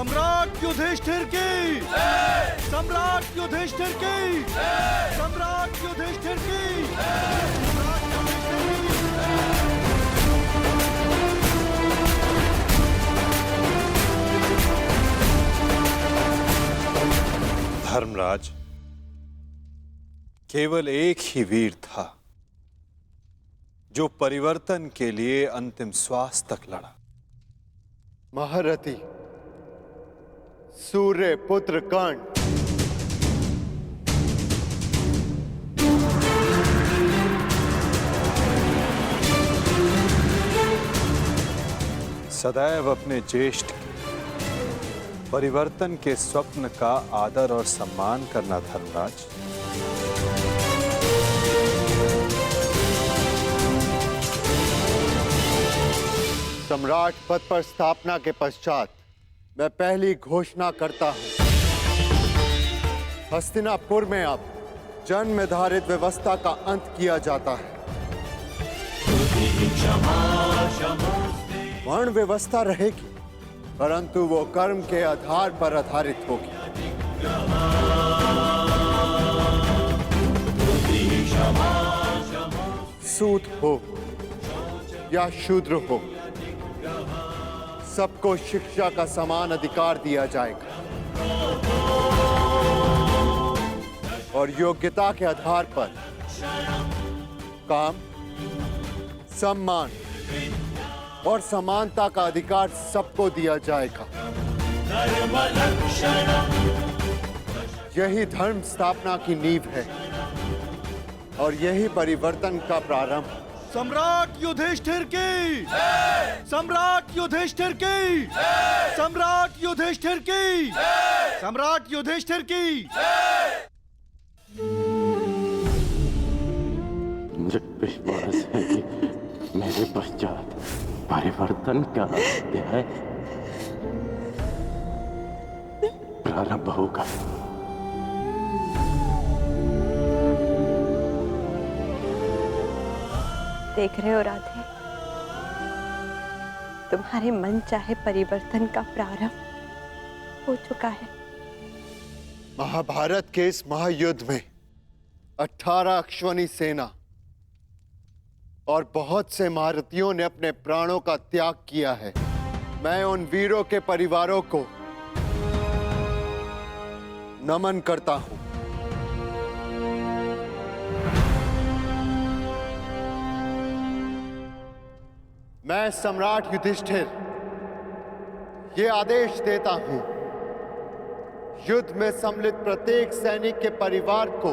सम्राट युधिष्ठिर की, सम्राट युधिष्ठिर की, सम्राट युधिष्ठिर की, सम्राट युधिष्ठिर की। धर्मराज, केवल एक ही वीर था जो परिवर्तन के लिए अंतिम श्वास तक लड़ा। महारथी सूर्य पुत्र कर्ण। सदैव अपने ज्येष्ठ के परिवर्तन के स्वप्न का आदर और सम्मान करना धर्मराज। सम्राट पद पर स्थापना के पश्चात मैं पहली घोषणा करता हूं, हस्तिनापुर में अब जन्म निर्धारित व्यवस्था का अंत किया जाता है। वर्ण व्यवस्था रहेगी, परंतु वो कर्म के आधार पर आधारित होगी। सूत हो या शूद्र हो, सबको शिक्षा का समान अधिकार दिया जाएगा और योग्यता के आधार पर काम, सम्मान और समानता का अधिकार सबको दिया जाएगा। यही धर्म स्थापना की नींव है और यही परिवर्तन का प्रारंभ। सम्राट युधिष्ठिर की, सम्राट युधिष्ठिर की, सम्राट युधिष्ठिर की, सम्राट युधिष्ठिर की। मुझे विश्वास है कि मेरे पश्चात परिवर्तन का अध्याय प्रारंभ होगा। देख रहे हो राधे, तुम्हारे मन चाहे परिवर्तन का प्रारंभ हो चुका है। महाभारत के इस महायुद्ध में 18 अश्वनी सेना और बहुत से महारथियों ने अपने प्राणों का त्याग किया है। मैं उन वीरों के परिवारों को नमन करता हूं। मैं सम्राट युधिष्ठिर ये आदेश देता हूं, युद्ध में सम्मिलित प्रत्येक सैनिक के परिवार को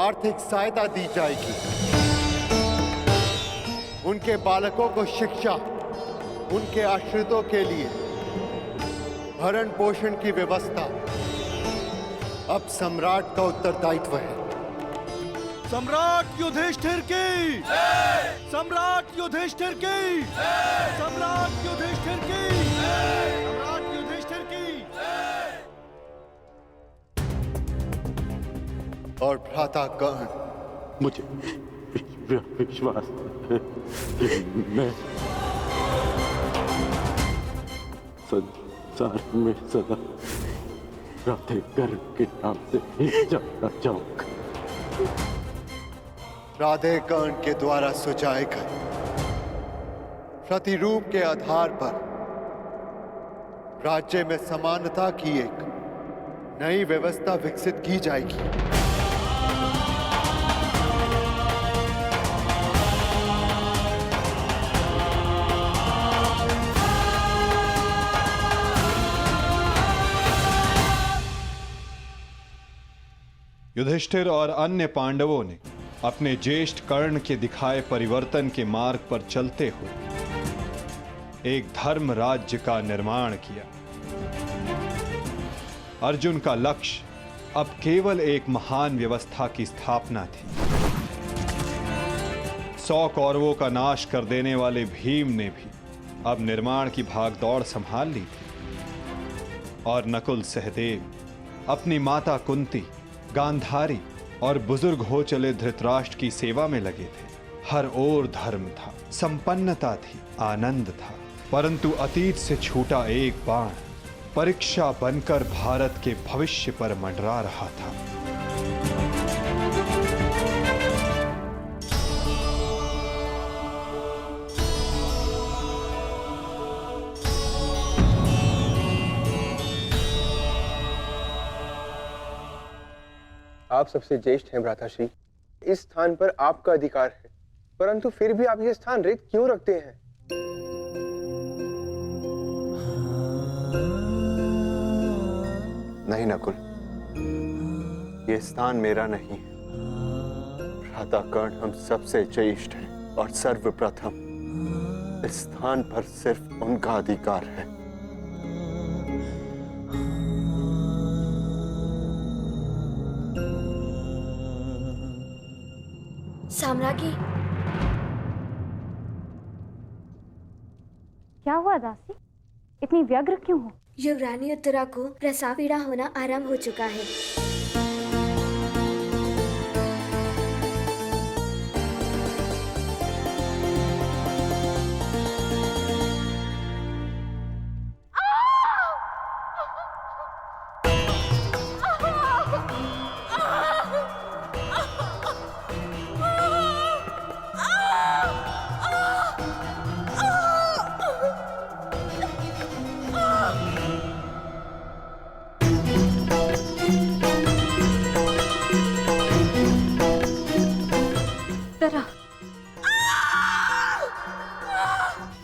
आर्थिक सहायता दी जाएगी। उनके बालकों को शिक्षा, उनके आश्रितों के लिए भरण पोषण की व्यवस्था अब सम्राट का उत्तरदायित्व है। सम्राट युधिष्ठिर की, सम्राट युधिष्ठिर की, सम्राट युधिष्ठिर की, सम्राट युधिष्ठिर की। और भ्राता कर्ण, मुझे विश्वास है कि मैं संसार में सदा राधे कर्ण के नाम से ही जाना चाहूंगा। राधे कर्ण के द्वारा सुझाए गए प्रतिरूप के आधार पर राज्य में समानता की एक नई व्यवस्था विकसित की जाएगी। युधिष्ठिर और अन्य पांडवों ने अपने ज्येष्ठ कर्ण के दिखाए परिवर्तन के मार्ग पर चलते हुए एक धर्म राज्य का निर्माण किया। अर्जुन का लक्ष्य अब केवल एक महान व्यवस्था की स्थापना थी। 100 कौरवों का नाश कर देने वाले भीम ने भी अब निर्माण की भागदौड़ संभाल ली थी और नकुल सहदेव अपनी माता कुंती, गांधारी और बुजुर्ग हो चले धृतराष्ट्र की सेवा में लगे थे। हर ओर धर्म था, संपन्नता थी, आनंद था, परंतु अतीत से छूटा एक बाण परीक्षा बनकर भारत के भविष्य पर मंडरा रहा था। आप सबसे ज्येष्ठ हैं भ्राताश्री। इस स्थान पर आपका अधिकार है, परंतु फिर भी आप ये स्थान रिक्त क्यों रखते हैं? नहीं नकुल, ये स्थान मेरा नहीं है। भ्राता कर्ण हम सबसे ज्येष्ठ हैं और सर्वप्रथम इस स्थान पर सिर्फ उनका अधिकार है। साम्राज्ञी, क्या हुआ दासी? इतनी व्यग्र क्यों हो? युवरानी उत्तरा को प्रसव पीड़ा होना आरंभ हो चुका है।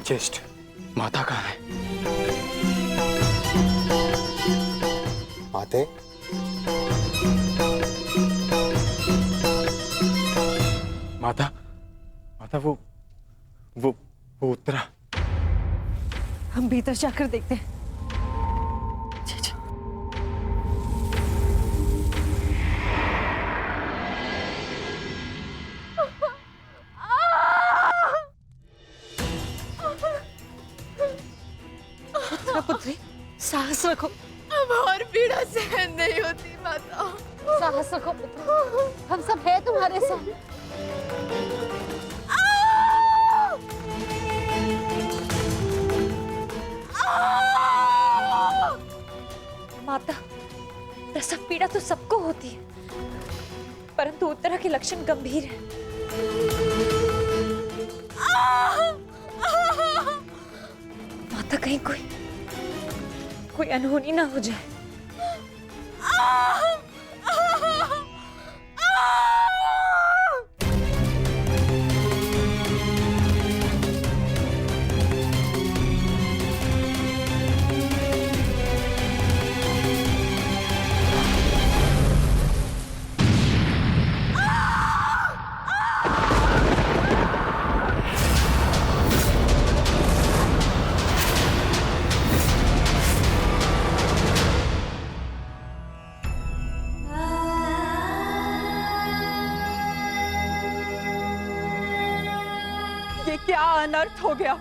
ज्येष्ठ, माता कहाँ है? माते, माता, माता वो उत्तरा। हम भीतर जाकर देखते हैं। पुत्री, साहस रखो। अब और पीड़ा सहन नहीं होती माता। साहस रखो पुत्री, हम सब हैं तुम्हारे साथ। माता, प्रसव पीड़ा तो सबको होती है, परंतु उत्तरा के लक्षण गंभीर हैं। माता, कहीं कोई अनहोनी ना हो जाए। ये क्या अनर्थ हो गया?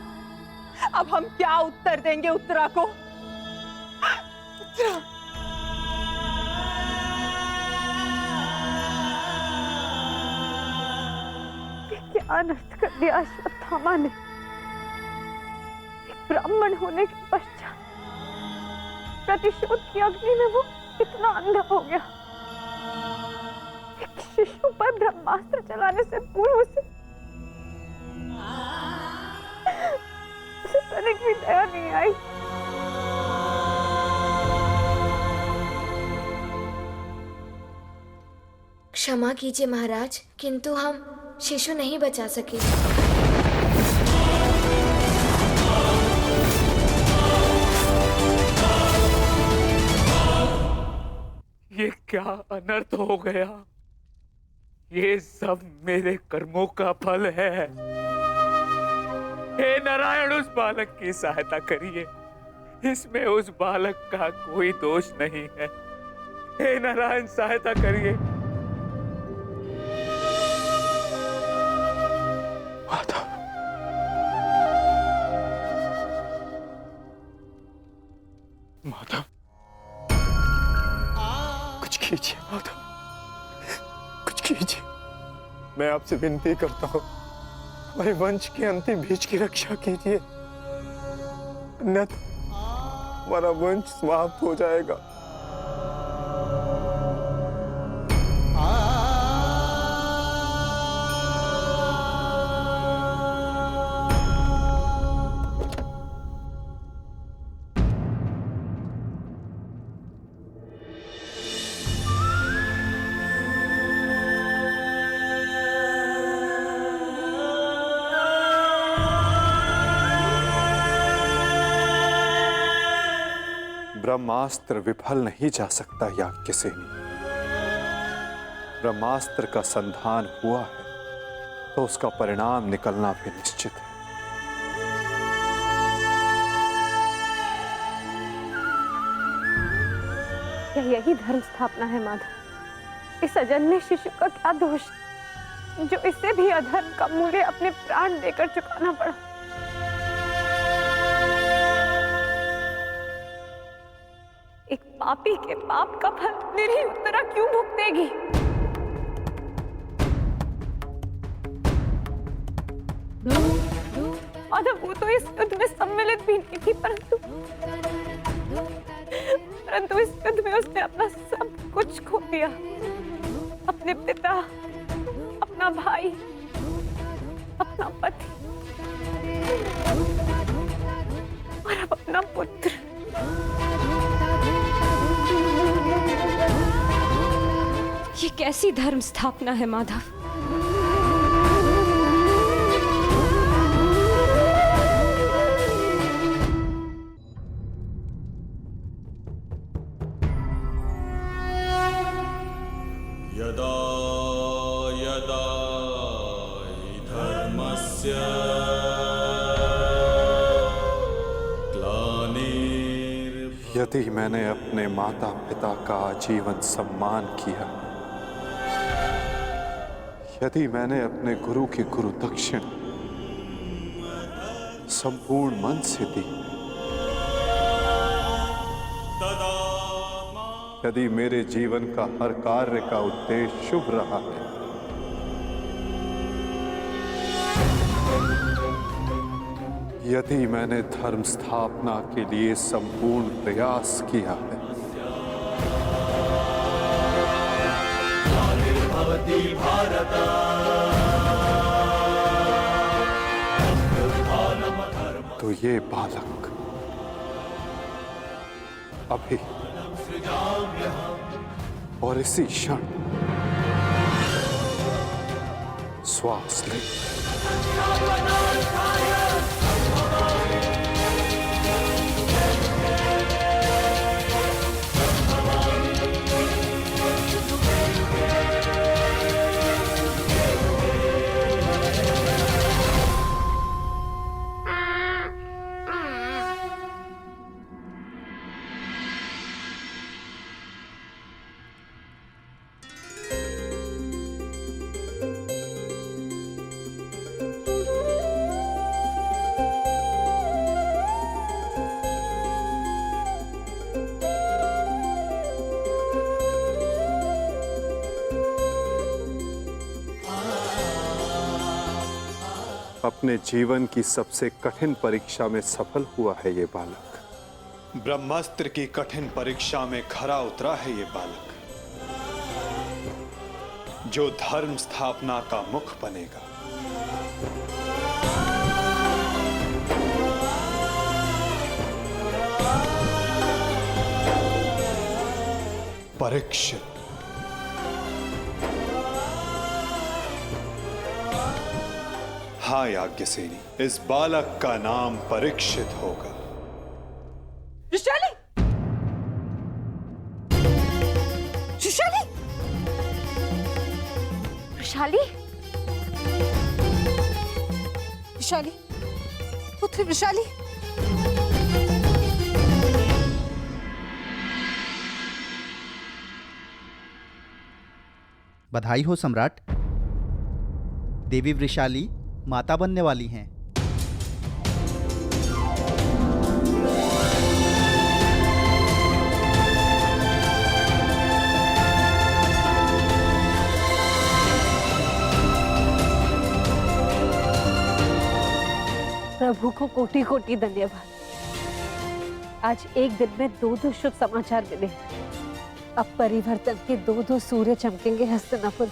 अब हम क्या उत्तर देंगे उत्तरा को? उत्तरा, ये क्या अनर्थ कर दिया अश्वत्थामा ने? एक ब्राह्मण होने के पश्चात प्रतिशोध की अग्नि में वो इतना अंधा हो गया। एक शिशु पर ब्रह्मास्त्र चलाने से पूर्व से उसे तनिक भी दया नहीं आई। क्षमा कीजिए महाराज, किंतु हम शिशु नहीं बचा सके। ये क्या अनर्थ हो गया? ये सब मेरे कर्मों का फल है। हे नारायण, उस बालक की सहायता करिए। इसमें उस बालक का कोई दोष नहीं है। हे नारायण, सहायता करिए। माता, माता, कुछ कीजिए माता, कुछ कीजिए। मैं आपसे विनती करता हूँ, हमारे वंश के अंतिम बीज की रक्षा कीजिए, अन्यथा हमारा वंश समाप्त हो जाएगा। ब्रह्मास्त्र विफल नहीं जा सकता याज्ञसेनी। ब्रह्मास्त्र का संधान हुआ है तो उसका परिणाम निकलना भी निश्चित है। क्या यही धर्म स्थापना है माधव? इस अजन्मे शिशु का क्या दोष जो इससे भी अधर्म का मूल्य अपने प्राण देकर चुकाना पड़ा? एक पापी के पाप का फल निरीह उत्तरा क्यों भुगतेगी? माधव, वो तो इस युद्ध में सम्मिलित भी नहीं थी, परंतु इस युद्ध में उसने अपना सब कुछ खो दिया। अपने पिता, अपना भाई, अपना पति और अब अपना पुत्र। ये कैसी धर्म स्थापना है माधव? यदा यदा हि धर्मस्य यदि मैंने अपने माता पिता का आजीवन सम्मान किया, यदि मैंने अपने गुरु की गुरु दक्षिण संपूर्ण मन से दी, यदि मेरे जीवन का हर कार्य का उद्देश्य शुभ रहा है, यदि मैंने धर्म स्थापना के लिए संपूर्ण प्रयास किया है, तो ये बालक अभी और इसी क्षण श्वास ले। अपने जीवन की सबसे कठिन परीक्षा में सफल हुआ है ये बालक। ब्रह्मास्त्र की कठिन परीक्षा में खरा उतरा है ये बालक, जो धर्म स्थापना का मुख बनेगा। परीक्षित। हाँ याज्ञसेनी, इस बालक का नाम परीक्षित होगा। विशाली! विशाली! विशाली? विशाली, पुत्री विशाली। बधाई हो सम्राट। देवी वृषाली माता बनने वाली हैं। प्रभु को कोटि कोटि धन्यवाद। आज एक दिन में 2 शुभ समाचार मिले। अब परिवर्तन के 2 सूर्य चमकेंगे हस्तिनापुर।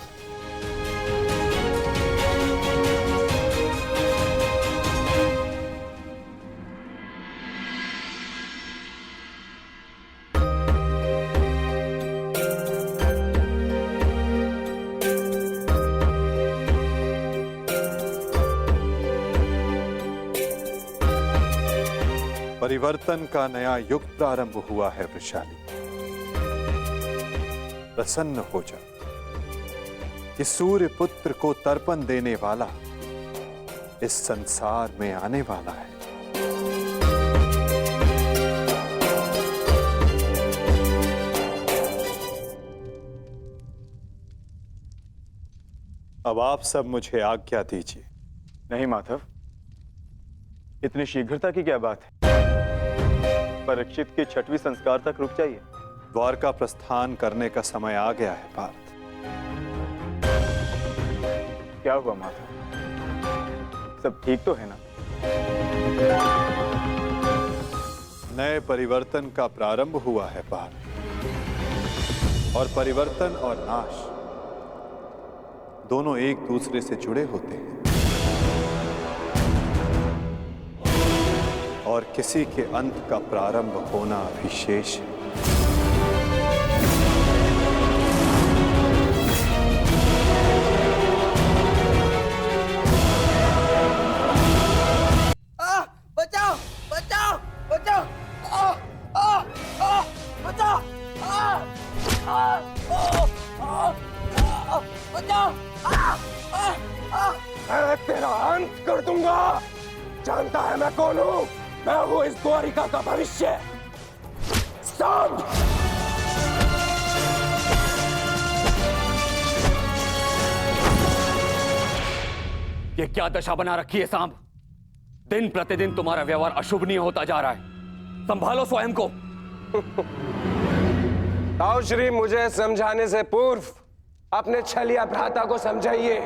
परिवर्तन का नया युग प्रारंभ हुआ है वृषाली। प्रसन्न हो जा कि सूर्य पुत्र को तर्पण देने वाला इस संसार में आने वाला है। अब आप सब मुझे आज्ञा दीजिए। नहीं माधव, इतनी शीघ्रता की क्या बात है? परीक्षित के 6वें संस्कार तक रुक जाइए। द्वारका प्रस्थान करने का समय आ गया है पार्थ। क्या हुआ माधव, सब ठीक तो है ना? नए परिवर्तन का प्रारंभ हुआ है पार्थ, और परिवर्तन और नाश दोनों एक दूसरे से जुड़े होते हैं, और किसी के अंत का प्रारंभ होना भी शेष है। बचाओ बचाओ बचाओ, बचाओ, बचाओ। मैं तेरा अंत कर दूंगा। जानता है मैं कौन हूं? मैं हूं इस द्वारिका का भविष्य, सांब। ये क्या दशा बना रखी है सांब? दिन प्रतिदिन तुम्हारा व्यवहार अशुभनीय होता जा रहा है। संभालो स्वयं को। ताऊ श्री, मुझे समझाने से पूर्व अपने छलिया भ्राता को समझाइए,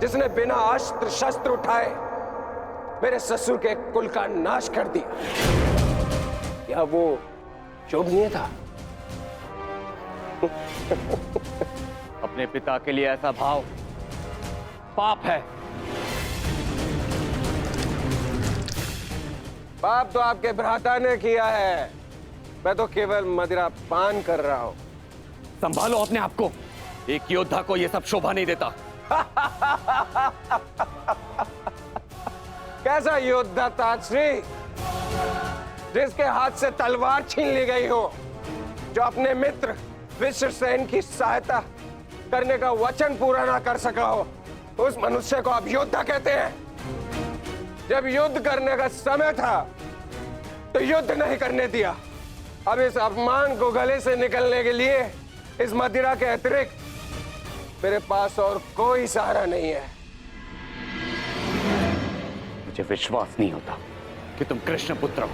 जिसने बिना अस्त्र शस्त्र उठाए मेरे ससुर के कुल का नाश कर दिया। क्या वो शोभनीय था? अपने पिता के लिए ऐसा भाव पाप है। पाप तो आपके भ्राता ने किया है, मैं तो केवल मदिरा पान कर रहा हूं। संभालो अपने आप को। एक योद्धा को यह सब शोभा नहीं देता। कैसा योद्धा ताजश्री, जिसके हाथ से तलवार छीन ली गई हो, जो अपने मित्र विश्वसेन की सहायता करने का वचन पूरा ना कर सका हो, उस मनुष्य को आप योद्धा कहते हैं? जब युद्ध करने का समय था तो युद्ध नहीं करने दिया। अब इस अपमान को गले से निकलने के लिए इस मदिरा के अतिरिक्त मेरे पास और कोई सहारा नहीं है। मुझे विश्वास नहीं होता कि तुम कृष्ण पुत्र हो।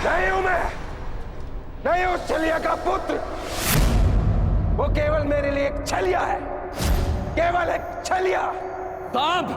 नहीं हूं मैं, नहीं उस छलिया का पुत्र। वो केवल मेरे लिए एक छलिया है, केवल एक छलिया। सांब!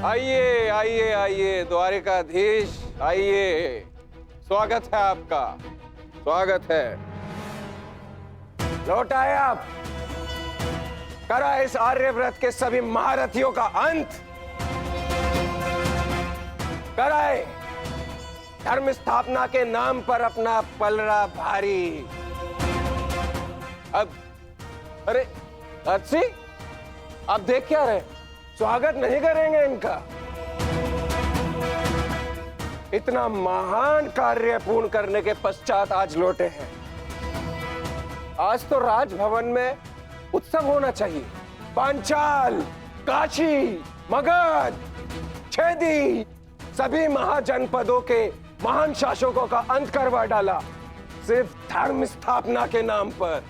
आइए आइए आइए द्वारिकाधीश, आइए। स्वागत है आपका, स्वागत है। लौट आए आप। करा इस आर्यव्रत के सभी महारथियों का अंत। कराए धर्म स्थापना के नाम पर अपना पलड़ा भारी। अब अरे अच्छी, आप देख क्या रहे? स्वागत नहीं करेंगे इनका? इतना महान कार्य पूर्ण करने के पश्चात आज लौटे हैं। आज तो राजभवन में उत्सव होना चाहिए। पांचाल, काशी, मगध, छेदी सभी महाजनपदों के महान शासकों का अंत करवा डाला, सिर्फ धर्म स्थापना के नाम पर।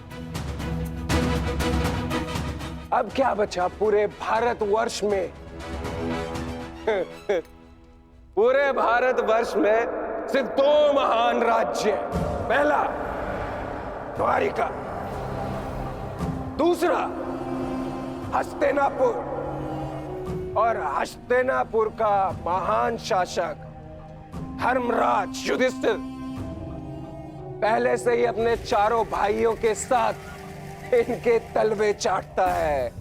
अब क्या बचा पूरे भारतवर्ष में? पूरे भारतवर्ष में सिर्फ दो महान राज्य। पहला द्वारिका, दूसरा हस्तिनापुर। और हस्तिनापुर का महान शासक धर्मराज युधिष्ठिर पहले से ही अपने चारों भाइयों के साथ इनके तलवे चाटता है।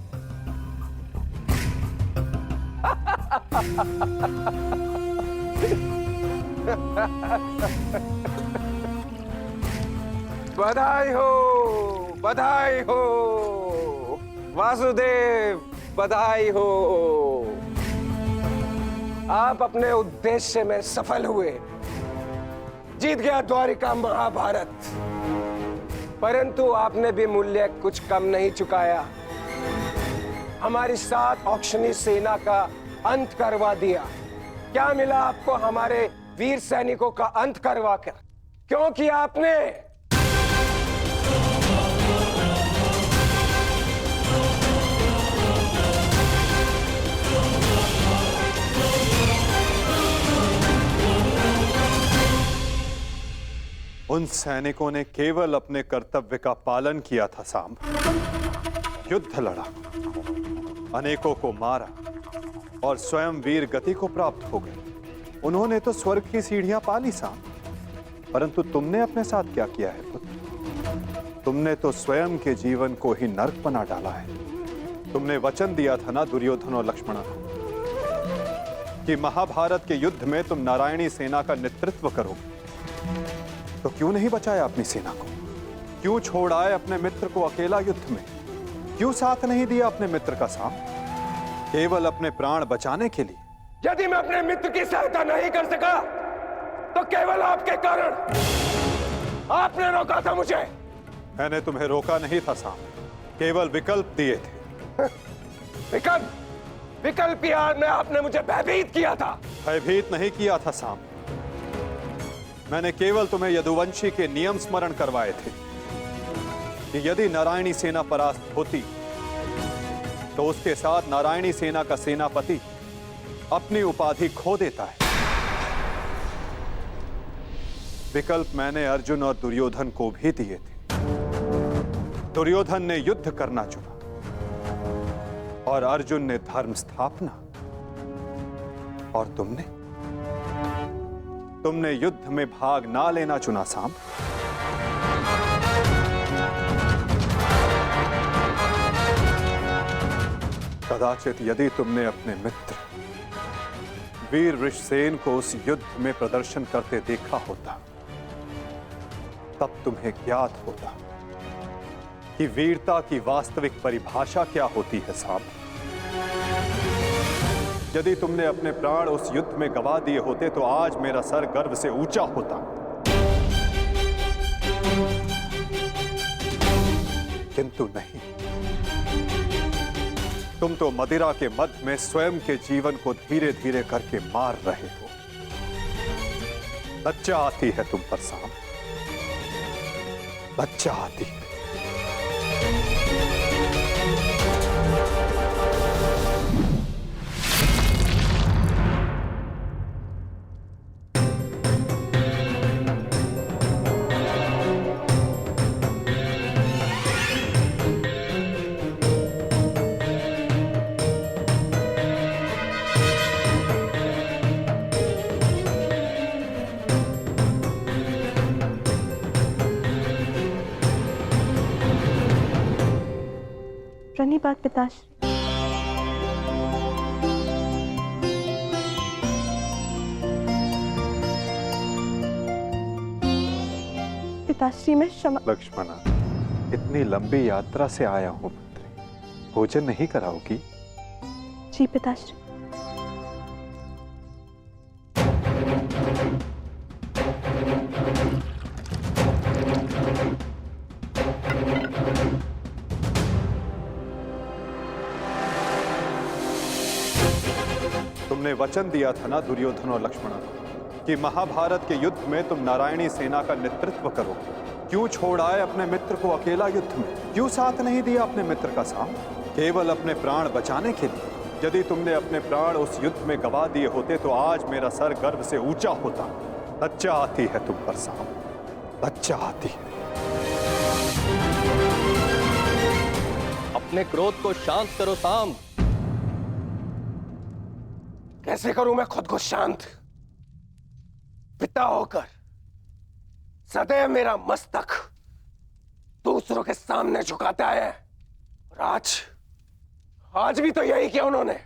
बधाई हो, बधाई हो वासुदेव, बधाई हो। आप अपने उद्देश्य में सफल हुए, जीत गया द्वारिका महाभारत। परंतु आपने भी मूल्य कुछ कम नहीं चुकाया। हमारी 7 औक्षणी सेना का अंत करवा दिया। क्या मिला आपको हमारे वीर सैनिकों का अंत करवा कर? क्योंकि आपने उन सैनिकों ने केवल अपने कर्तव्य का पालन किया था सांब। युद्ध लड़ा, अनेकों को मारा और स्वयं वीर गति को प्राप्त हो गए। उन्होंने तो स्वर्ग की सीढ़ियां पाली सांब, परंतु तुमने अपने साथ क्या किया है पुत्र? तुमने तो स्वयं के जीवन को ही नर्क बना डाला है। तुमने वचन दिया था ना दुर्योधन और लक्ष्मण को कि महाभारत के युद्ध में तुम नारायणी सेना का नेतृत्व करोगे। तो क्यों नहीं बचाया अपनी सेना को? क्यों छोड़ आए अपने मित्र को अकेला युद्ध में? क्यों साथ नहीं दिया अपने मित्र का साथ, केवल अपने प्राण बचाने के लिए? यदि मैं अपने मित्र की सहायता नहीं कर सका तो केवल आपके कारण। आपने रोका था मुझे। मैंने तुम्हें रोका नहीं था साम, केवल विकल्प दिए थे। विकल्प? विकल्प यार में आपने मुझे भयभीत किया था। भयभीत नहीं किया था साम, मैंने केवल तुम्हें यदुवंशी के नियम स्मरण करवाए थे कि यदि नारायणी सेना परास्त होती तो उसके साथ नारायणी सेना का सेनापति अपनी उपाधि खो देता है। विकल्प मैंने अर्जुन और दुर्योधन को भी दिए थे। दुर्योधन ने युद्ध करना चुना और अर्जुन ने धर्म स्थापना, और तुमने युद्ध में भाग ना लेना चुना सांब। कदाचित यदि तुमने अपने मित्र वीर वृषसेन को उस युद्ध में प्रदर्शन करते देखा होता, तब तुम्हें ज्ञात होता कि वीरता की वास्तविक परिभाषा क्या होती है साहब। यदि तुमने अपने प्राण उस युद्ध में गवा दिए होते तो आज मेरा सर गर्व से ऊंचा होता, किंतु नहीं। तुम तो मदिरा के मद में स्वयं के जीवन को धीरे धीरे करके मार रहे हो। लज्जा आती है तुम पर साहब, लज्जा आती है। प्रणिपात पिताश्री। पिताश्री मैं क्षमा। लक्ष्मणा, इतनी लंबी यात्रा से आया हूं पुत्री, भोजन नहीं कराओगी? जी पिताश्री। तुमने वचन दिया था ना दुर्योधन और लक्ष्मण कि महाभारत के युद्ध में तुम नारायणी सेना का नेतृत्व करोगे। क्यों छोड़ आए अपने मित्र को अकेला युद्ध में? क्यों साथ नहीं दिया अपने मित्र का साथ? केवल अपने प्राण बचाने के लिए? यदि तुमने अपने प्राण उस युद्ध में गवा दिए होते तो आज मेरा सर गर्व से ऊंचा होता। लज्जा आती है तुम पर साम, लज्जा आती है। अपने क्रोध को शांत करो साम। कैसे करूं मैं खुद को शांत? पिता होकर सदैव मेरा मस्तक दूसरों के सामने झुकाता है, और आज भी तो यही किया उन्होंने।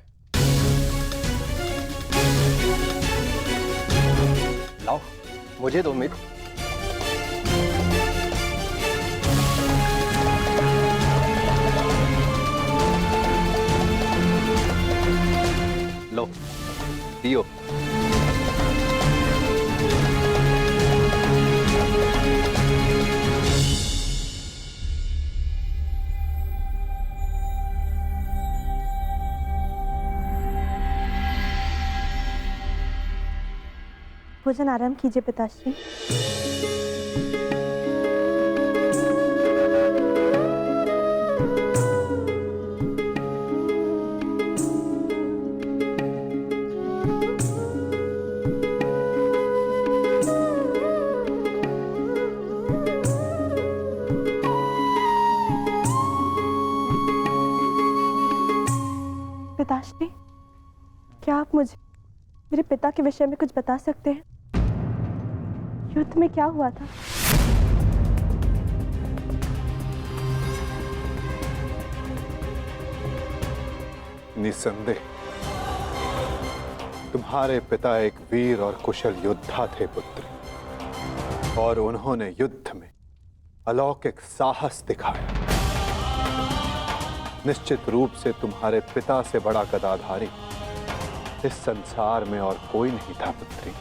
लाओ मुझे दो मित्र। लो पियो। भोजन आराम कीजिए पिताश्री। पिताश्री, क्या आप मुझे मेरे पिता के विषय में कुछ बता सकते हैं? युद्ध में क्या हुआ था? निसंदेह तुम्हारे पिता एक वीर और कुशल योद्धा थे पुत्र, और उन्होंने युद्ध में अलौकिक साहस दिखाया। निश्चित रूप से तुम्हारे पिता से बड़ा गदाधारी इस संसार में और कोई नहीं था पुत्री।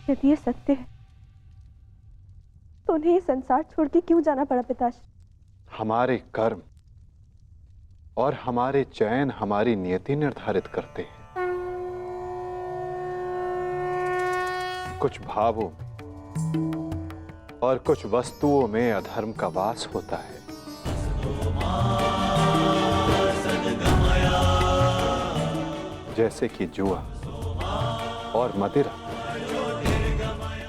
यदि ये सत्य है तो उन्हें ये संसार छोड़ के क्यों जाना पड़ा पिताश्री? हमारे कर्म और हमारे चयन हमारी नियति निर्धारित करते हैं। कुछ भावों और कुछ वस्तुओं में अधर्म का वास होता है। जैसे कि जुआ और मदिरा,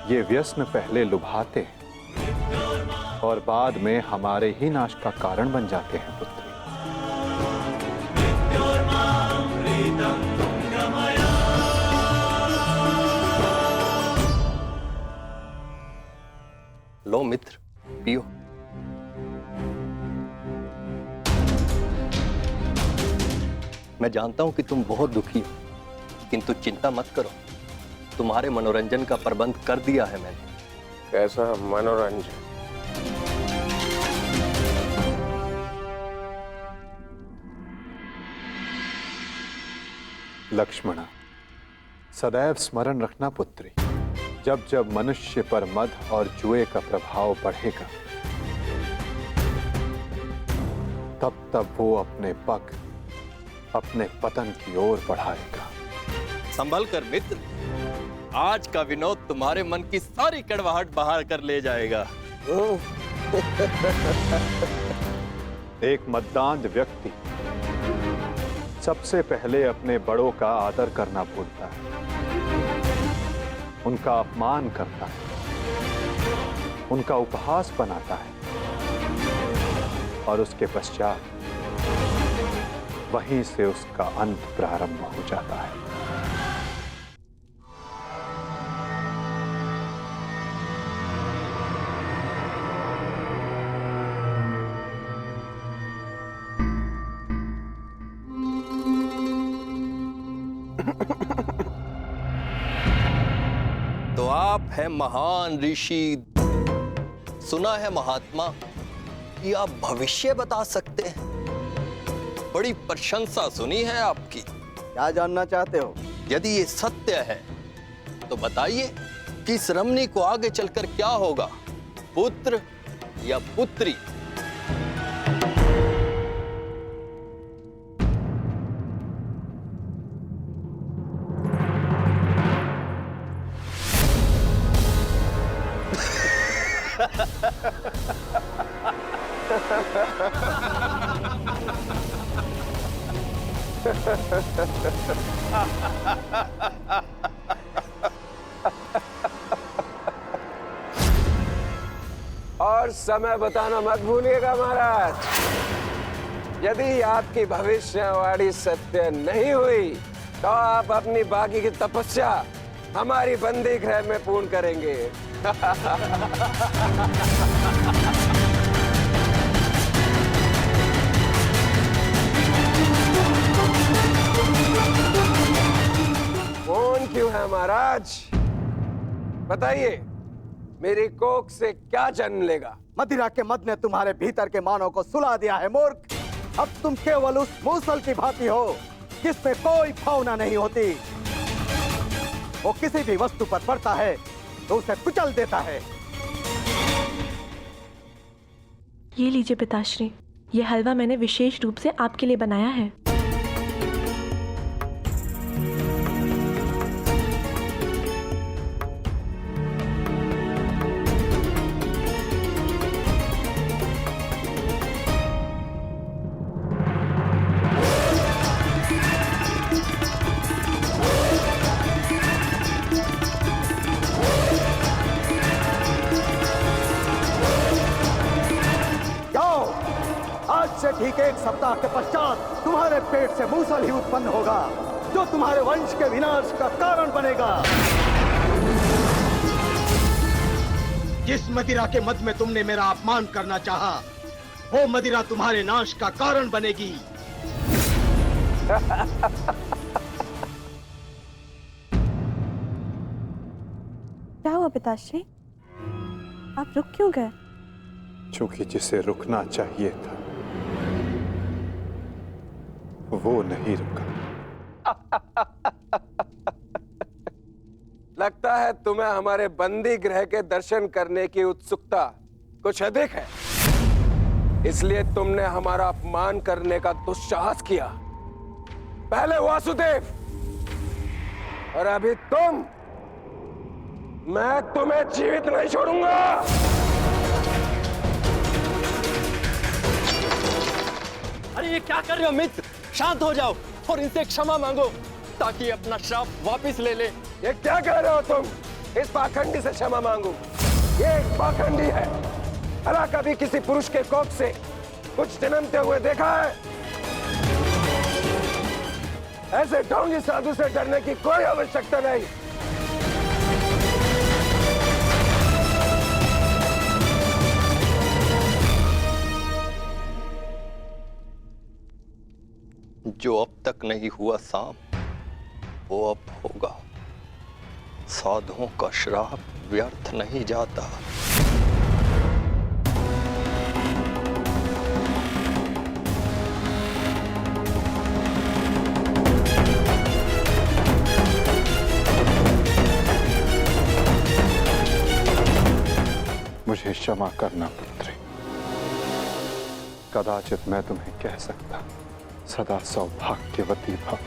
ये व्यसन पहले लुभाते हैं और बाद में हमारे ही नाश का कारण बन जाते हैं पुत्री। लो मित्र पियो। मैं जानता हूं कि तुम बहुत दुखी हो, किंतु चिंता मत करो, तुम्हारे मनोरंजन का प्रबंध कर दिया है मैंने। कैसा मनोरंजन? लक्ष्मणा, सदैव स्मरण रखना पुत्री, जब जब मनुष्य पर मद और जुए का प्रभाव बढ़ेगा तब तब वो अपने पग अपने पतन की ओर बढ़ाएगा। संभल कर मित्र, आज का विनोद तुम्हारे मन की सारी कड़वाहट बाहर कर ले जाएगा। एक मद्दांध व्यक्ति सबसे पहले अपने बड़ों का आदर करना भूलता है, उनका अपमान करता है, उनका उपहास बनाता है, और उसके पश्चात वहीं से उसका अंत प्रारंभ हो जाता है। तो आप हैं महान ऋषि, सुना है महात्मा कि आप भविष्य बता सकते हैं। बड़ी प्रशंसा सुनी है आपकी। क्या जानना चाहते हो? यदि ये सत्य है तो बताइए कि इस रमणी को आगे चलकर क्या होगा? पुत्र या पुत्री? और समय बताना मत भूलिएगा महाराज। यदि आपकी भविष्यवाणी सत्य नहीं हुई तो आप अपनी बाकी की तपस्या हमारी बंदी गृह में पूर्ण करेंगे। कौन क्यों है महाराज? बताइए, मेरी कोख से क्या जन्म लेगा? मदिरा के मद ने तुम्हारे भीतर के मानव को सुला दिया है मूर्ख। अब तुम केवल उस मूसल की भांति हो जिसमें कोई भावना नहीं होती। वो किसी भी वस्तु पर पड़ता है तो उसे कुचल देता है। ये लीजिए पिताश्री, ये हलवा मैंने विशेष रूप से आपके लिए बनाया है। ठीक 1 सप्ताह के पश्चात तुम्हारे पेट से मूसल ही उत्पन्न होगा जो तुम्हारे वंश के विनाश का कारण बनेगा। जिस मदिरा के मद में तुमने मेरा अपमान करना चाहा, वो मदिरा तुम्हारे नाश का कारण बनेगी। क्या हुआ पिताश्री? आप रुक क्यों गए? क्योंकि जिसे रुकना चाहिए था वो नहीं रुका। लगता है तुम्हें हमारे बंदी गृह के दर्शन करने की उत्सुकता कुछ अधिक है, इसलिए तुमने हमारा अपमान करने का दुस्साहस किया। पहले वासुदेव और अभी तुम। मैं तुम्हें जीवित नहीं छोड़ूंगा। अरे ये क्या कर रहे हो मित्र? शांत हो जाओ और इनसे क्षमा मांगो ताकि अपना श्राप वापस ले ले। ये क्या कह रहे हो तुम? इस पाखंडी से क्षमा मांगो? ये एक पाखंडी है। भला कभी किसी पुरुष के कोख से कुछ जन्मते हुए देखा है? ऐसे ढोंगी साधु से डरने की कोई आवश्यकता नहीं। जो अब तक नहीं हुआ साम, वो अब होगा। साधुओं का श्राप व्यर्थ नहीं जाता। मुझे क्षमा करना पुत्री। कदाचित मैं तुम्हें कह सकता सदा सौभाग्यवती भव।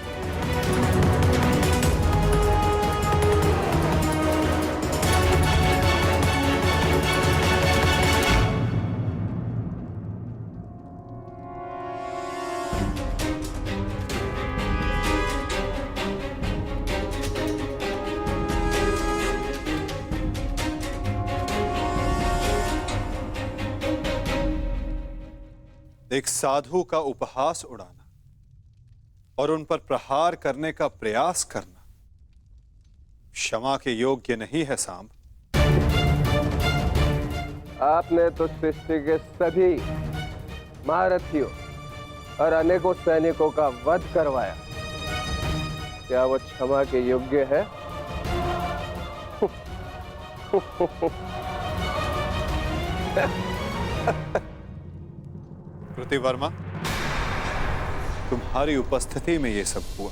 एक साधु का उपहास उड़ाना और उन पर प्रहार करने का प्रयास करना क्षमा के योग्य नहीं है सांब। आपने तो सृष्टि के सभी महारथियों और अनेकों सैनिकों का वध करवाया। क्या वो क्षमा के योग्य है? कृतिवर्मा, तुम्हारी उपस्थिति में ये सब हुआ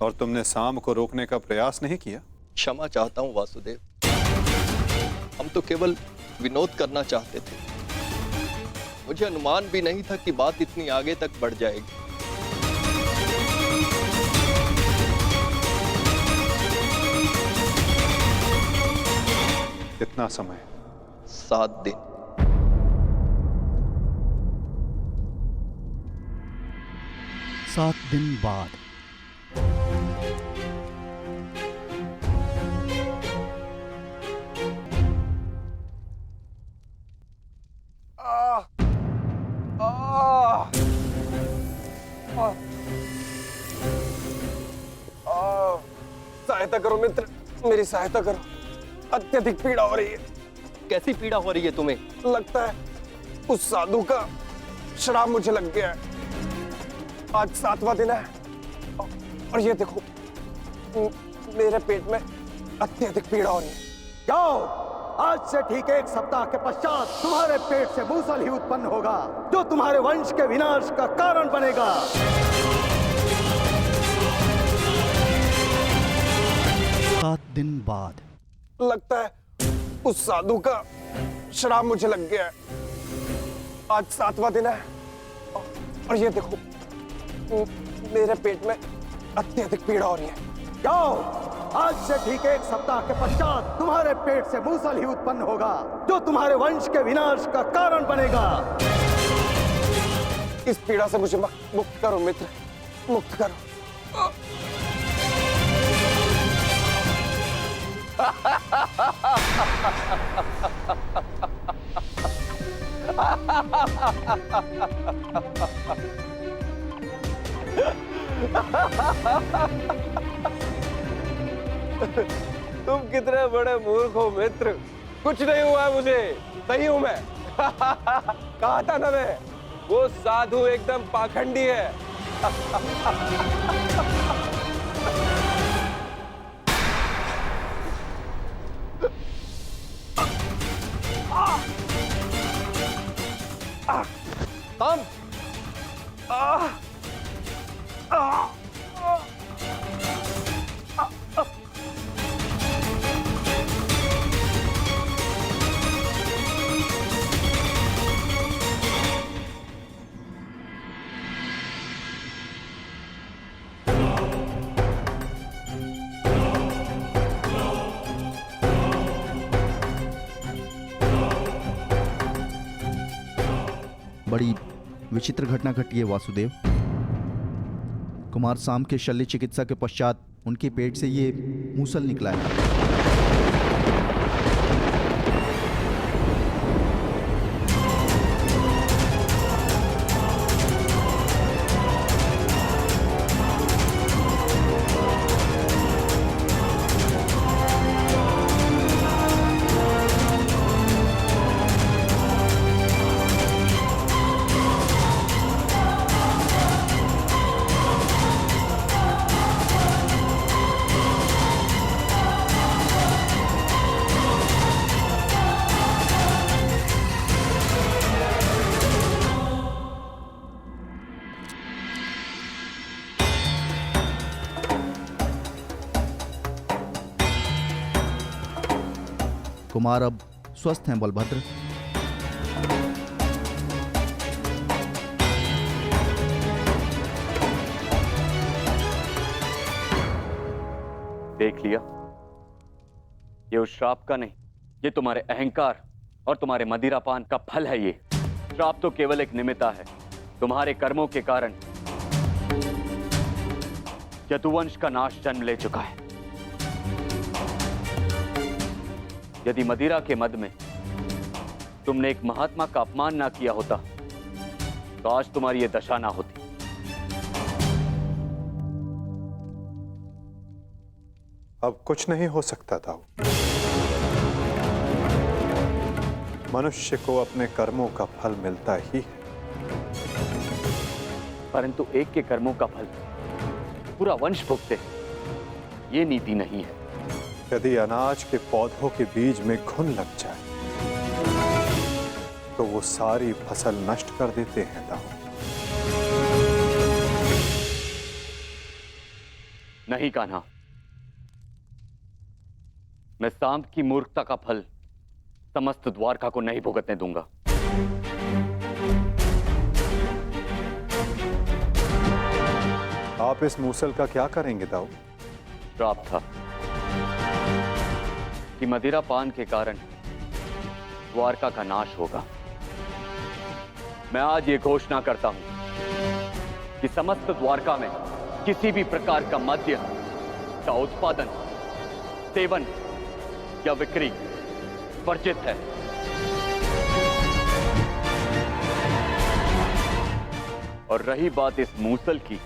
और तुमने सांब को रोकने का प्रयास नहीं किया। क्षमा चाहता हूं वासुदेव। हम तो केवल विनोद करना चाहते थे। मुझे अनुमान भी नहीं था कि बात इतनी आगे तक बढ़ जाएगी। कितना समय? 7 दिन। 7 दिन बाद। सहायता करो मित्र, मेरी सहायता करो। अत्यधिक पीड़ा हो रही है। कैसी पीड़ा हो रही है तुम्हें? लगता है उस साधु का श्राप मुझे लग गया है। आज 7वां दिन है और ये देखो मेरे पेट में अत्यधिक पीड़ा हो रही है। जाओ, आज से ठीक 1 सप्ताह के पश्चात तुम्हारे पेट से मूसल ही उत्पन्न होगा जो तुम्हारे वंश के विनाश का कारण बनेगा। 7 दिन बाद। लगता है उस साधु का श्राप मुझे लग गया है। आज 7वां दिन है और ये देखो मेरे पेट में अत्यधिक पीड़ा हो रही है। जाओ, आज से ठीक 1 सप्ताह के पश्चात तुम्हारे पेट से मूसल ही उत्पन्न होगा जो तुम्हारे वंश के विनाश का कारण बनेगा। इस पीड़ा से मुझे मुक्त करो मित्र, मुक्त करो। तुम कितने बड़े मूर्ख हो मित्र। कुछ नहीं हुआ है मुझे, सही हूं मैं। कहा था ना मैं, वो साधु एकदम पाखंडी है। हम बड़ी विचित्र घटना घटी है वासुदेव। कुमार साम के शल्य चिकित्सा के पश्चात उनके पेट से ये मूसल निकला है। कुमार अब स्वस्थ हैं बलभद्र। देख लिया, ये उस श्राप का नहीं, ये तुम्हारे अहंकार और तुम्हारे मदिरापान का फल है। ये श्राप तो केवल एक निमित्ता है। तुम्हारे कर्मों के कारण यदुवंश का नाश जन्म ले चुका है। यदि मदिरा के मद में तुमने एक महात्मा का अपमान ना किया होता तो आज तुम्हारी यह दशा ना होती। अब कुछ नहीं हो सकता था। मनुष्य को अपने कर्मों का फल मिलता ही है, परंतु एक के कर्मों का फल पूरा वंश भुगते, ये नीति नहीं है। यदि अनाज के पौधों के बीज में घुन लग जाए तो वो सारी फसल नष्ट कर देते हैं दाऊ। नहीं कान्हा, मैं सांप की मूर्खता का फल समस्त द्वारका को नहीं भुगतने दूंगा। आप इस मूसल का क्या करेंगे दाऊ? श्राप था कि मदिरा पान के कारण द्वारका का नाश होगा। मैं आज ये घोषणा करता हूं कि समस्त द्वारका में किसी भी प्रकार का मद्य का उत्पादन, सेवन या बिक्री वर्जित है। और रही बात इस मूसल की,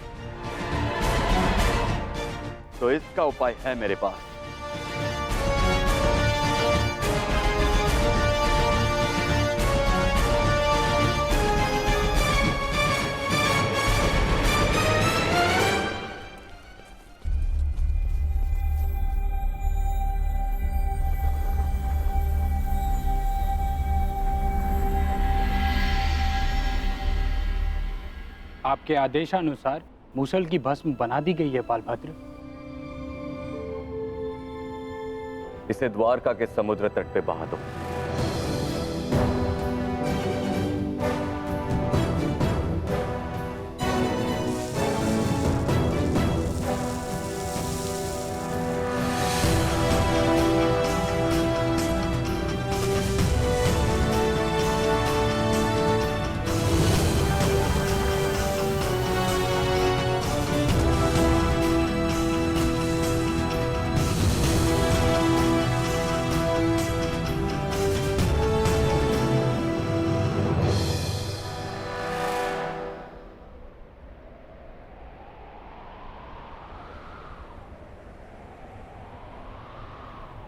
तो इसका उपाय है मेरे पास। आपके आदेशानुसार मूसल की भस्म बना दी गई है बालभद्र। इसे द्वारका के समुद्र तट पे बहा दो।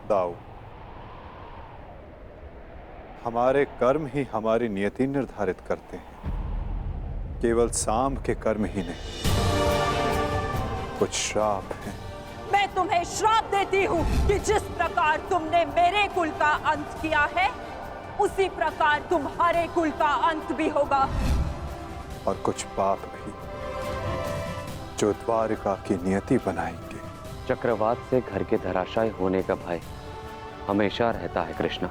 दाऊ, हमारे कर्म ही हमारी नियति निर्धारित करते हैं, केवल सांब के कर्म ही नहीं। कुछ श्राप हैं। मैं तुम्हें श्राप देती हूँ कि जिस प्रकार तुमने मेरे कुल का अंत किया है, उसी प्रकार तुम्हारे कुल का अंत भी होगा। और कुछ पाप भी जो द्वारिका की नियति बनाएंगे। चक्रवात से घर के धराशायी होने का भय हमेशा रहता है कृष्णा।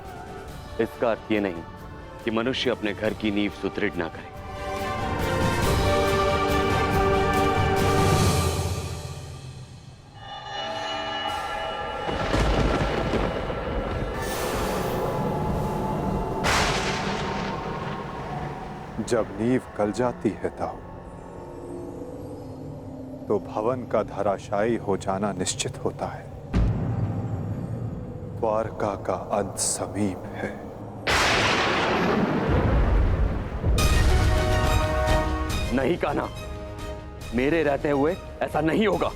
इसका अर्थ ये नहीं कि मनुष्य अपने घर की नींव सुदृढ़ ना करे। जब नींव गल जाती है दाऊ, तो भवन का धराशायी हो जाना निश्चित होता है। द्वारका का अंत समीप है। नहीं कान्हा, मेरे रहते हुए ऐसा नहीं होगा।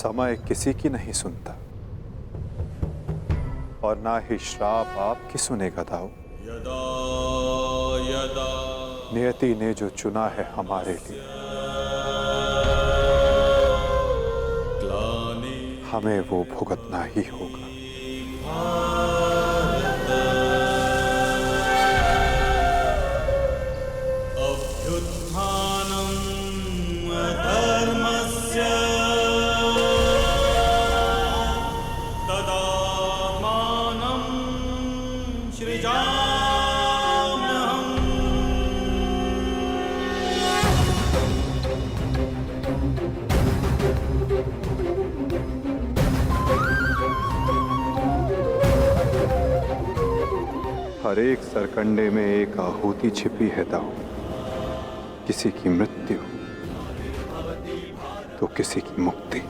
समय किसी की नहीं सुनता और ना ही श्राप आपकी सुनेगा दाऊ। यदा यदा नियति ने जो चुना है हमारे लिए, हमें वो भुगतना ही होगा। अभ्युत्थानम् अधर्मस्य तदात्मानं सृजाम्यहम्। हर एक सरकंडे में एक आहुति छिपी है दाऊ। किसी की मृत्यु तो किसी की मुक्ति।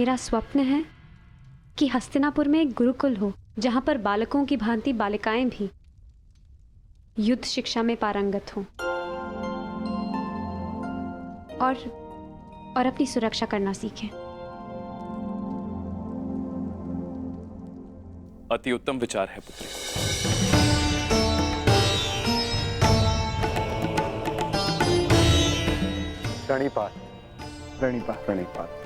मेरा स्वप्न है कि हस्तिनापुर में एक गुरुकुल हो जहां पर बालकों की भांति बालिकाएं भी युद्ध शिक्षा में पारंगत हों और अपनी सुरक्षा करना सीखें। अति उत्तम विचार है पुत्री। प्रणिपात, प्रणिपात, प्रणिपात।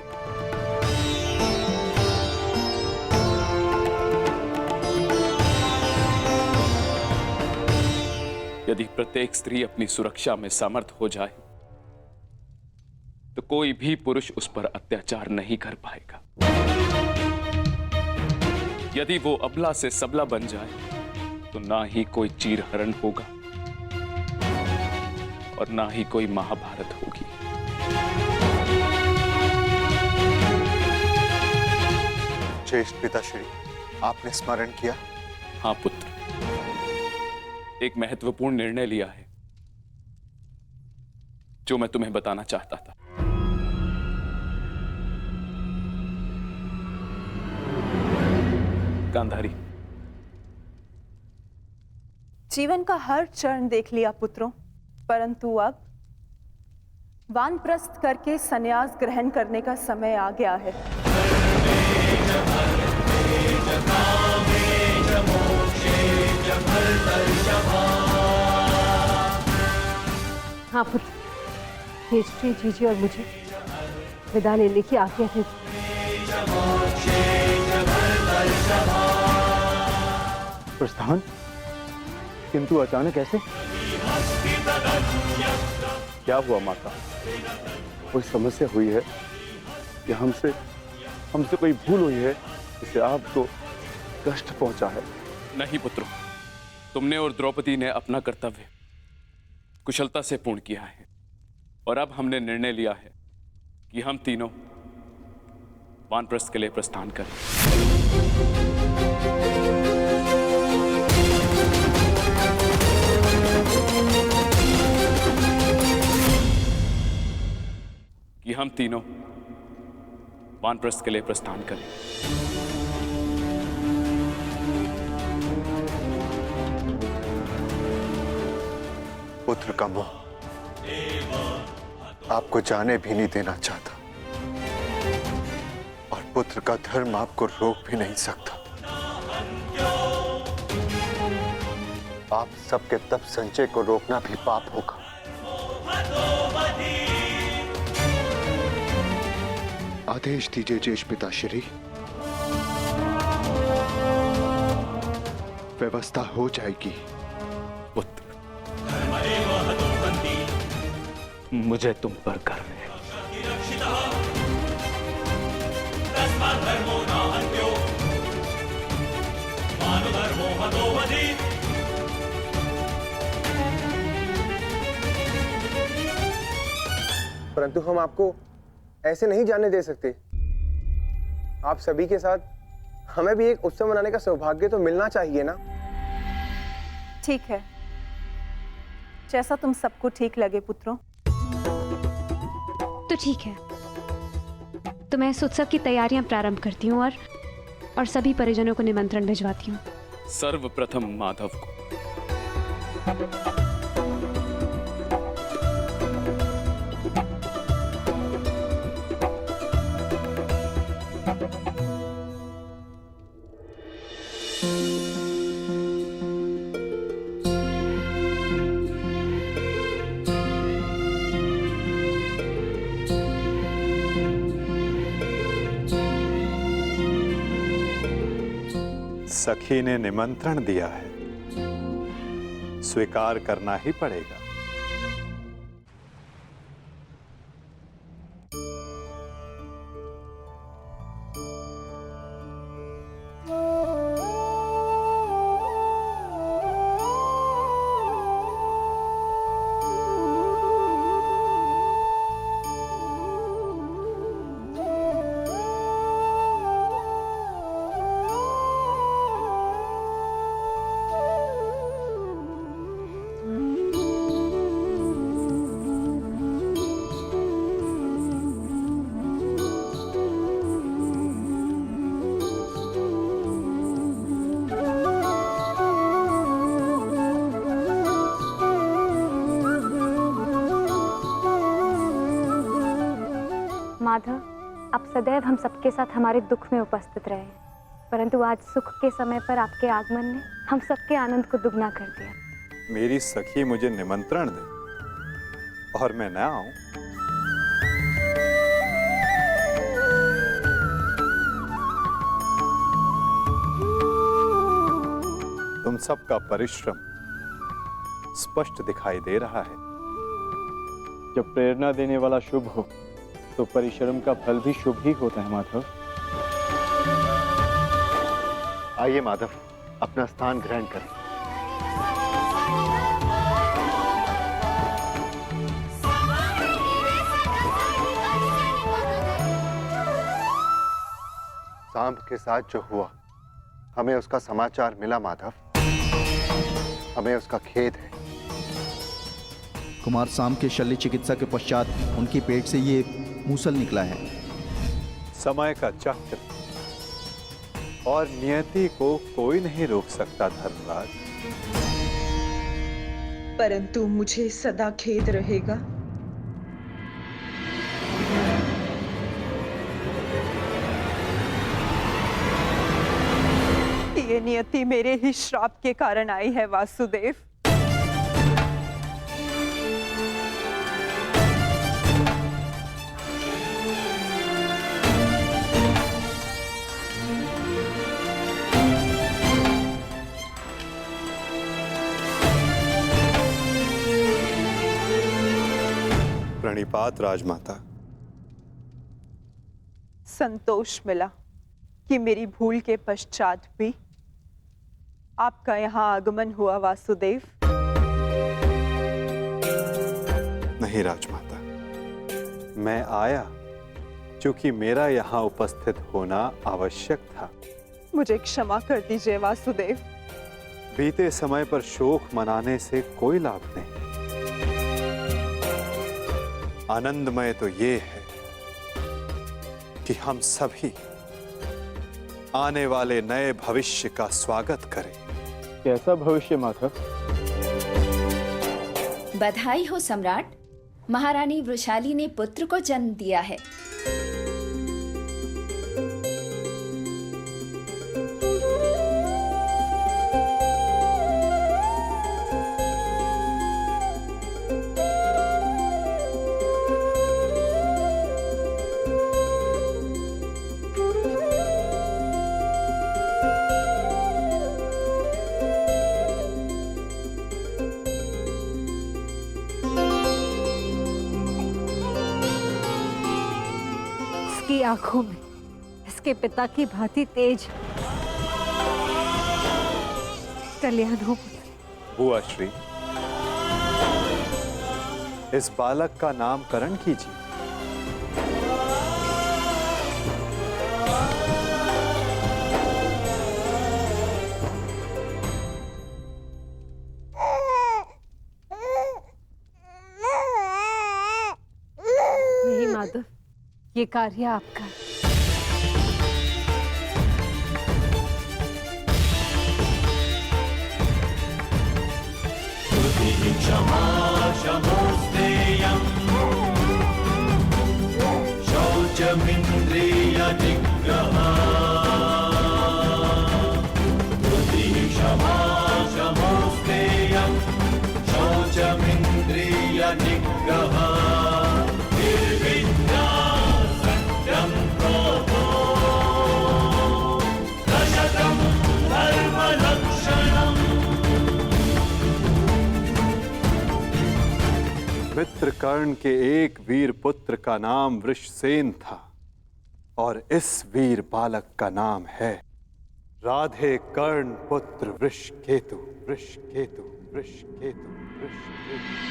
यदि प्रत्येक स्त्री अपनी सुरक्षा में समर्थ हो जाए तो कोई भी पुरुष उस पर अत्याचार नहीं कर पाएगा। यदि वो अबला से सबला बन जाए तो ना ही कोई चीरहरण होगा और ना ही कोई महाभारत होगी। ज्येष्ठ पिताश्री, आपने स्मरण किया? हाँ पुत्र, एक महत्वपूर्ण निर्णय लिया है जो मैं तुम्हें बताना चाहता था। गांधारी, जीवन का हर चरण देख लिया पुत्रों, परंतु अब वानप्रस्थ करके संन्यास ग्रहण करने का समय आ गया है। हाँ पुत्र, युधिष्ठिर जीजी और मुझे विदा लेने की आज्ञा दे। प्रस्थान? किंतु अचानक ऐसे? क्या हुआ माता? कोई समस्या हुई है या हमसे कोई भूल हुई है जिससे आपको कष्ट पहुंचा है? नहीं पुत्रों, तुमने और द्रौपदी ने अपना कर्तव्य कुशलता से पूर्ण किया है और अब हमने निर्णय लिया है कि हम तीनों वानप्रस्थ के लिए प्रस्थान करें। कि हम तीनों वानप्रस्थ के लिए प्रस्थान करें। पुत्र का मोह आपको जाने भी नहीं देना चाहता और पुत्र का धर्म आपको रोक भी नहीं सकता। आप सबके तप संचय को रोकना भी पाप होगा। आदेश दीजिए ज्येष्ठ पिताश्री, व्यवस्था हो जाएगी। पुत्र, मुझे तुम पर गर्व है। परंतु हम आपको ऐसे नहीं जाने दे सकते। आप सभी के साथ हमें भी एक उत्सव मनाने का सौभाग्य तो मिलना चाहिए ना। ठीक है, जैसा तुम सबको ठीक लगे पुत्रों। तो ठीक है, तो मैं इस उत्सव की तैयारियां प्रारंभ करती हूँ और सभी परिजनों को निमंत्रण भिजवाती हूँ। सर्वप्रथम माधव को। सखी ने निमंत्रण दिया है, स्वीकार करना ही पड़ेगा। माधव, आप सदैव हम सबके साथ हमारे दुख में उपस्थित रहे, परंतु आज सुख के समय पर आपके आगमन ने हम सबके आनंद को दुगना कर दिया। मेरी सखी मुझे निमंत्रण दे और मैं न आऊं? तुम सबका परिश्रम स्पष्ट दिखाई दे रहा है। जब प्रेरणा देने वाला शुभ हो तो परिश्रम का फल भी शुभ ही होता है माधव। आइए माधव, अपना स्थान ग्रहण करें। सांब के साथ जो हुआ, हमें उसका समाचार मिला माधव। हमें उसका खेद है। कुमार सांब के शल्य चिकित्सा के पश्चात उनके पेट से ये मूसल निकला है। समय का चक्र और नियति को कोई नहीं रोक सकता धर्मराज। परंतु मुझे सदा खेद रहेगा। ये नियति मेरे ही श्राप के कारण आई है वासुदेव। प्रणिपात राजमाता। संतोष मिला कि मेरी भूल के पश्चात भी आपका यहाँ आगमन हुआ वासुदेव। नहीं राजमाता, मैं आया क्योंकि मेरा यहाँ उपस्थित होना आवश्यक था। मुझे क्षमा कर दीजिए वासुदेव। बीते समय पर शोक मनाने से कोई लाभ नहीं। आनंदमय तो ये है कि हम सभी आने वाले नए भविष्य का स्वागत करें। कैसा भविष्य माधव? बधाई हो सम्राट, महारानी वृषाली ने पुत्र को जन्म दिया है। इसकी आंखों में इसके पिता की भांति तेज कल्याण हो। बुआ श्री, इस बालक का नामकरण कीजिए। नहीं माधव, ये कार्य आपका है। क्षमा शमोस्तेयम् शौचमिन्द्रिय निग्रहः क्षमा शमोस्तेयम् शौचमिन्द्रिय निग्रहः निर्विद्या सत्यं क्रोधो दशकं धर्मलक्षणम्। मित्र कर्ण के एक वीर पुत्र का नाम वृषसेन था और इस वीर बालक का नाम है राधे कर्ण पुत्र वृषकेतु। वृषकेतु, वृषकेतु, वृषकेतु।